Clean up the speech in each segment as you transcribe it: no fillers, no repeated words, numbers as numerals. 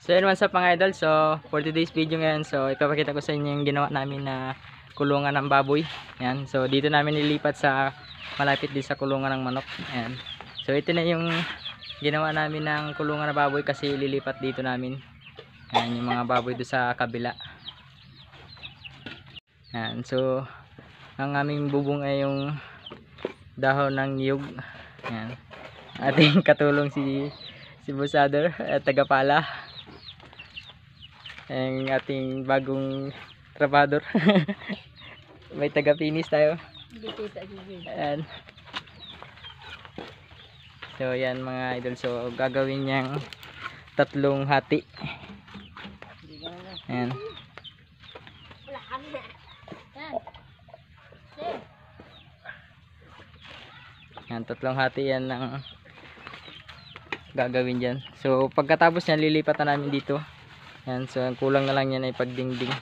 So yun, what's up mga idol. So for today's video ngayon, so ipapakita ko sa inyo yung ginawa namin na kulungan ng baboy. Yan. So dito namin nilipat sa malapit din sa kulungan ng manok. Yan. So ito na yung ginawa namin ng kulungan ng baboy kasi lilipat dito namin. Yan, yung mga baboy doon sa kabila. Yan. So ang aming bubong ay yung dahon ng niyog. Yan. Ating katulong si Busader at tagapala. Ang ating bagong trabador. May taga-finish tayo. Ayan. So yan mga idol. So gagawin niyang 3 hati. Ayan. Ayan, 3 hati yan ang gagawin dyan. So pagkatapos niyan lilipat na namin dito. Yan, so ang kulang na lang yan ay pagdingding.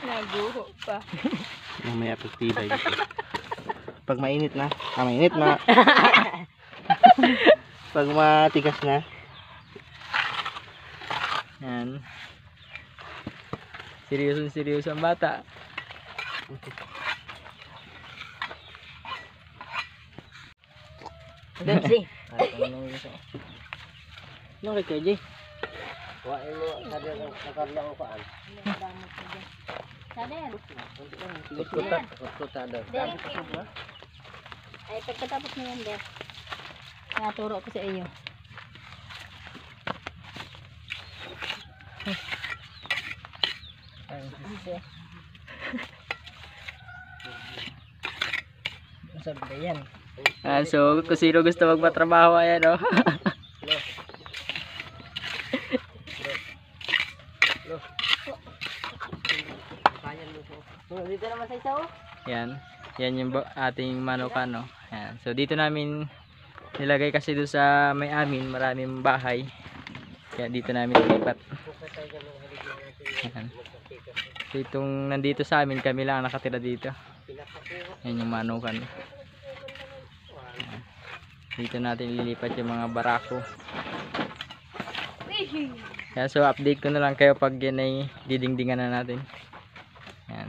Naguho pa. May apektibay dito. Pag mainit na, mainit na. Pag matigas na. Yan. Seryoso ang bata. Dutsi. Ano kay KJ? Wain mo, nakarla ko paan. Sader. Utkuta daw. Ay, pagkatapos mo yan, Der. Naturo ko sa iyo. Sabi ka yan. So kung sino gusto magpatrabaho, ayan o. Dito naman sa isa, oh. Yan. Yan yung ating manokano. Yan. So dito namin nilagay kasi doon sa may amin, maraming bahay. Kaya dito namin nilipat. Yan. So itong nandito sa amin, kami lang nakatira dito. Yan yung manukan. Yan. Dito natin lilipat yung mga barako. Yan, so update ko na lang kayo pag yan ay didingdingan na natin. Yan.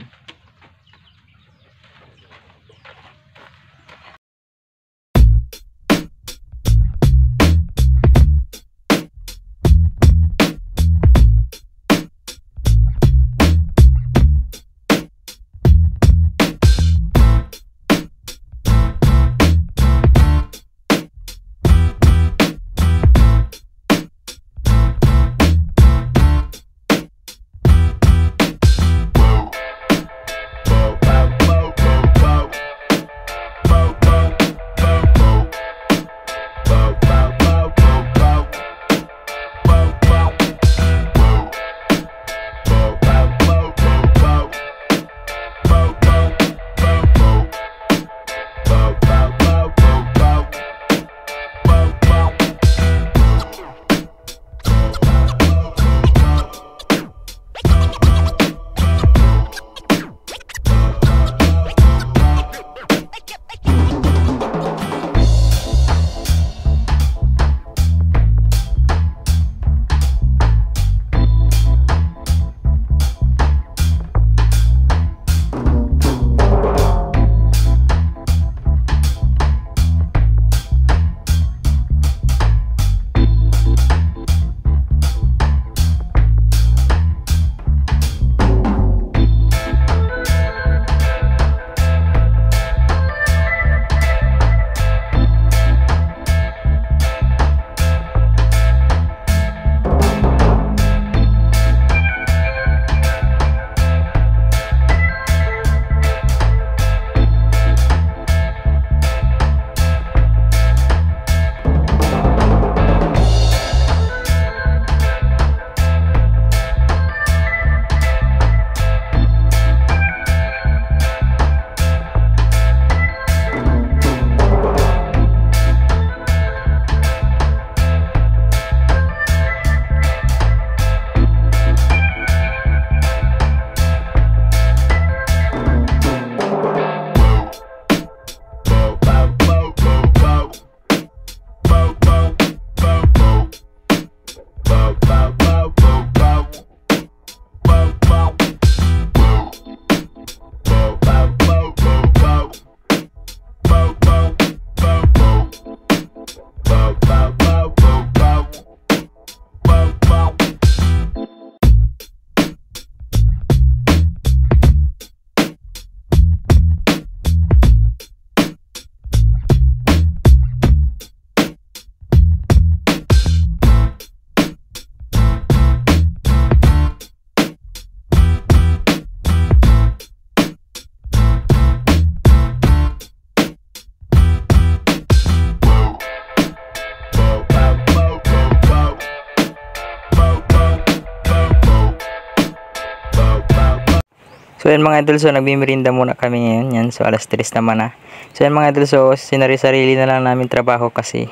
So yan mga idol, so nagmimirinda muna kami ngayon. Yan, so alas 3 naman na. So yan mga idol, so sinari-sarili na lang namin trabaho kasi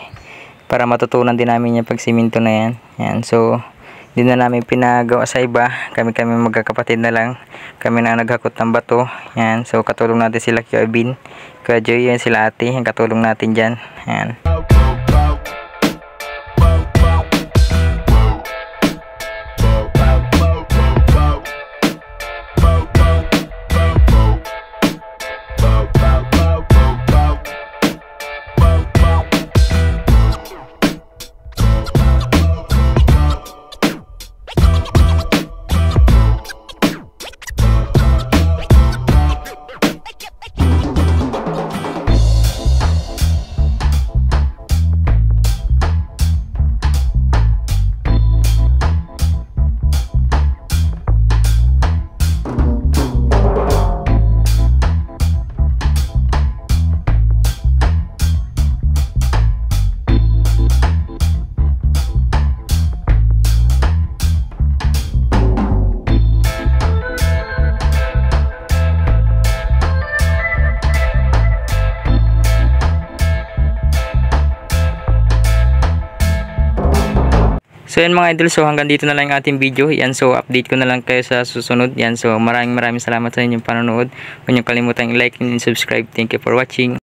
para matutunan din namin yung pagsiminto na yan. Yan, so hindi na namin pinagawa sa iba. Kami magkakapatid na lang. Kami na naghakot ng bato. Yan, so katulong natin sila Kuya Bin, Kuya Joy, yan sila ate. Yan, katulong natin dyan. Yan. So yan mga idol, so hanggang dito na lang yung ating video. Yan, so update ko na lang kayo sa susunod. Yan, so maraming salamat sa inyong panonood. Huwag niyo kalimutan i-like and subscribe. Thank you for watching.